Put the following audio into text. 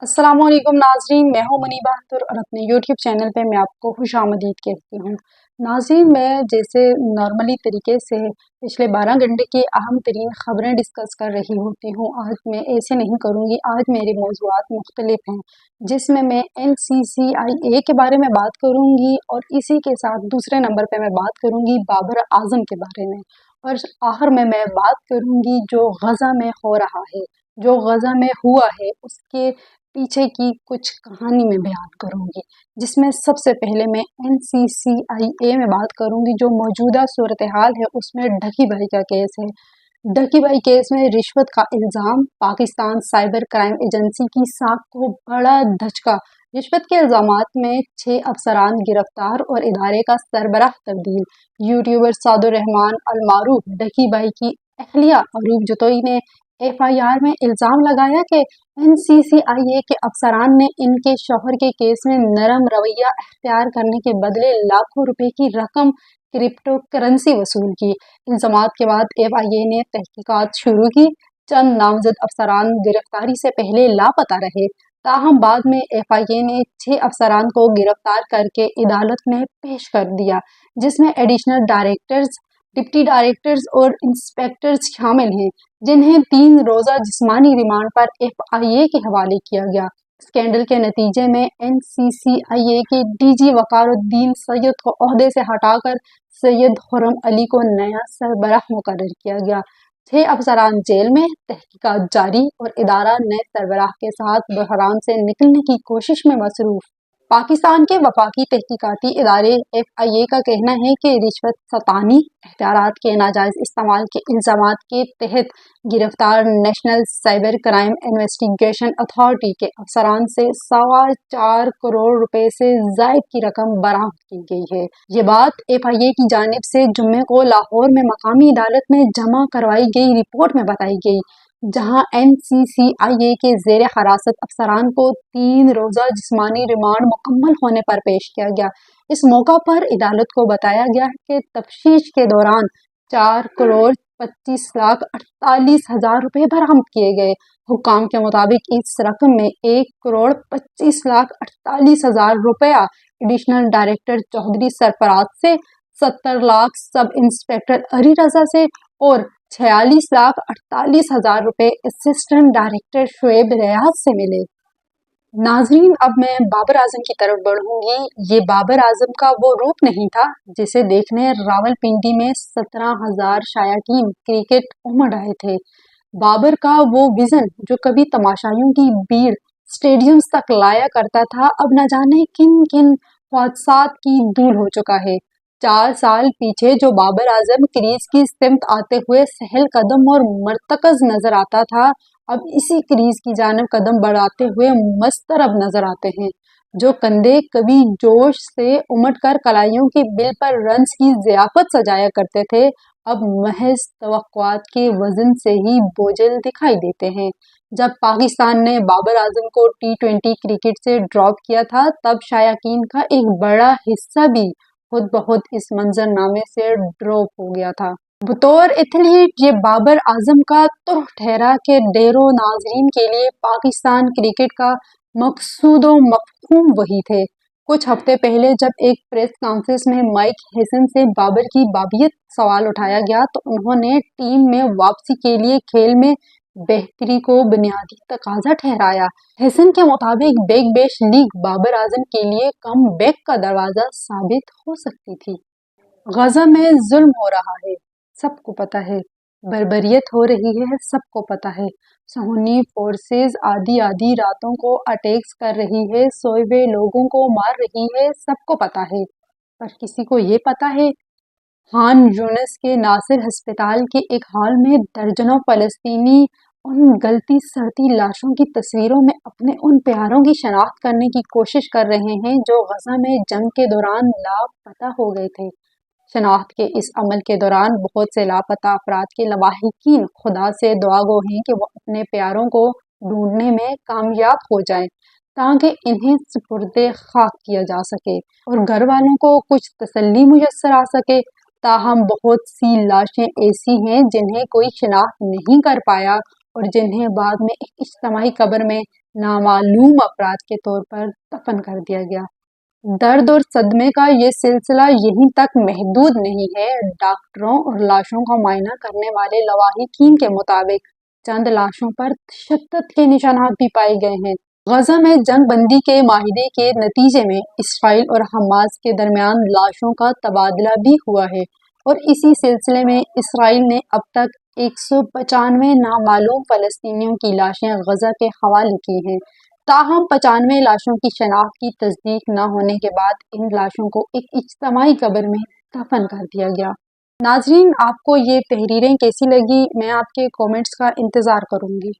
अस्सलाम वालेकुम नाज़रीन, मैं हूँ मनी बहादुर और अपने यूट्यूब चैनल पे मैं आपको खुश आमदीद कहती हूँ। नाज़रीन, मैं जैसे नॉर्मली तरीके से पिछले 12 घंटे की अहम तरीन ख़बरें डिस्कस कर रही होती हूँ, आज मैं ऐसे नहीं करूँगी। आज मेरे मौज़ूआत मुख्तलिफ हैं, जिसमें मैं NCCIA के बारे में बात करूँगी और इसी के साथ दूसरे नंबर पर मैं बात करूँगी बाबर आज़म के बारे में, और आखिर में मैं बात करूँगी जो गज़ा में हो रहा है, जो गज़ा में हुआ है उसके पीछे की कुछ कहानी मैं बयान करूँगी, जिसमें सबसे पहले मैं NCCIA में बात करूँगी। जो मौजूदा सूरत हाल है उसमें ढकी भाई का केस है। ढकी भाई केस में रिश्वत का इल्ज़ाम, पाकिस्तान साइबर क्राइम एजेंसी की साख को बड़ा धचका। रिश्वत के इल्ज़ामात में 6 अफसरान गिरफ्तार और इदारे का सरबराह तब्दील। यूट्यूबर सादुर रहमान अलमारूफ ढकी भाई की अहलिया अरूब जतोई ने FIR में इल्ज़ाम लगाया कि NCCIA के अफसरान ने इनके शौहर के केस में नरम रवैया अख्तियार करने के बदले लाखों रुपए की रकम क्रिप्टो करेंसी वसूल की। इल्ज़ामात के बाद FIA ने तहकीकात शुरू की। चंद नामजद अफसरान गिरफ्तारी से पहले लापता रहे, ताहम बाद में FIA ने 6 अफसरान को गिरफ्तार करके अदालत में पेश कर दिया, जिसमें एडिशनल डायरेक्टर्स, डिप्टी डायरेक्टर्स और इंस्पेक्टर्स शामिल हैं, जिन्हें 3 रोज़ा जिस्मानी रिमांड पर FIA के हवाले किया गया। स्कैंडल के नतीजे में NCCIA के DG वकारुद्दीन सैयद को ओहदे से हटाकर सैयद खुर्रम अली को नया सरबराह मुकर्रर किया गया। 6 अफसरान जेल में, तहकीकात जारी और इदारा नए सरबराह के साथ बहरान से निकलने की कोशिश में मसरूफ़। पाकिस्तान के वफाकी तहकीकाती इदारे FIA का कहना है कि रिश्वत सतानी, इख्तियारात के नाजायज़ इस्तेमाल के इल्ज़ामात के तहत गिरफ्तार national cyber crime investigation authority के अफसरान से 4.25 करोड़ रुपए से ज़ायद की रकम बरामद की गई है। ये बात FIA की जानिब से जुम्मे को लाहौर में मकामी अदालत में जमा करवाई गई रिपोर्ट में बताई गई, जहां NCCIA के ज़ेर हिरासत अफसरान को 3 रोज़ा जिस्मानी रिमांड मुकम्मल होने पर पेश किया गया। इस मौका पर अदालत को बताया गया कि तफ्तीश के दौरान 4,25,48,000 रुपये बरामद किए गए। हुक्काम के मुताबिक इस रकम में 1,25,48,000 रुपया एडिशनल डायरेक्टर चौधरी सरफराज से, 70 लाख सब इंस्पेक्टर अली रजा से और 46,48,000 रुपये असिस्टेंट डायरेक्टर शुएब रियाज से मिले। नाजरीन, अब मैं बाबर आजम की तरफ बढ़ूंगी। ये बाबर आजम का वो रूप नहीं था जिसे देखने रावलपिंडी में 17,000 शायाकीन क्रिकेट उमड़ आए थे। बाबर का वो विजन जो कभी तमाशाइयों की भीड़ स्टेडियम्स तक लाया करता था, अब न जाने किन किन हादसात की धूल हो चुका है। 4 साल पीछे जो बाबर आजम क्रीज की सिमत आते हुए सहल कदम और मरतकज नजर आता था, अब इसी क्रीज की जानब कदम बढ़ाते हुए मस्तरब नजर आते हैं। जो कंधे कभी जोश से उमड़ कर कलाइयों की बिल पर रन्स की ज़ियाफत सजाया करते थे, अब महज तवक्कुआत के वजन से ही बोझिल दिखाई देते हैं। जब पाकिस्तान ने बाबर आजम को T20 क्रिकेट से ड्रॉप किया था, तब शायकीन का एक बड़ा हिस्सा भी खुद बहुत इस मंजरनामे से ड्रॉप हो गया था। बतौर एथलीट ये बाबर आजम का तुह ठहरा कि ढेरों नाजरीन के लिए पाकिस्तान क्रिकेट का मकसूद व मफहूम वही थे। कुछ हफ्ते पहले जब एक प्रेस कॉन्फ्रेंस में माइक हेसन से बाबर की बाबियत सवाल उठाया गया, तो उन्होंने टीम में वापसी के लिए खेल में बेहतरी को बुनियादी तकाजा ठहराया। हेसन के मुताबिक big bash league Babar Azam के लिए कम बैक का दरवाजा साबित हो सकती थी। गजा में जुल्म हो रहा है, सबको पता है। बर्बरियत हो रही है, सबको पता है। सुन्नी फोर्सेस आधी आधी रातों को अटैक्स कर रही है, सोए हुए लोगों को मार रही है, सबको पता है। पर किसी को ये पता है? खान यूनिस के नासिर अस्पताल के एक हॉल में दर्जनों फ़लस्तीनी उन गलती सड़ती लाशों की तस्वीरों में अपने उन प्यारों की शनाख्त करने की कोशिश कर रहे हैं जो गजा में जंग के दौरान लापता हो गए थे। शनाख्त के इस अमल के दौरान बहुत से लापता अफराद के लवाहिकीन खुदा से दुआगो हैं कि वो अपने प्यारों को ढूंढने में कामयाब हो जाएं, ताकि इन्हें सुपुर्दे खाक किया जा सके और घर वालों को कुछ तसल्ली मुयस्सर आ सके। ताहम बहुत सी लाशें ऐसी हैं जिन्हें कोई शनाख्त नहीं कर पाया और जिन्हें बाद में एक इज्तिमाई कब्र में नामालूम अफराद के तौर पर दफन कर दिया गया। दर्द और सदमे का ये सिलसिला यहीं तक महदूद नहीं है। डॉक्टरों और लाशों का मुआयना करने वाले लवाहिकीन के मुताबिक चंद लाशों पर तशद्दुद के निशानात भी पाए गए हैं। गजा में जंग बंदी के माहिदे के नतीजे में इसराइल और हमास के दरमियान लाशों का तबादला भी हुआ है और इसी सिलसिले में इसराइल ने अब तक 195 नामालूम फ़लस्तीनियों की लाशें गजा के हवाले की हैं। ताहम 95 लाशों की शनाख्त की तस्दीक न होने के बाद इन लाशों को एक इज्तिमाई कब्र में दफन कर दिया गया। नाजरीन, आपको ये तहरीरें कैसी लगी? मैं आपके कमेंट्स का इंतज़ार करूँगी।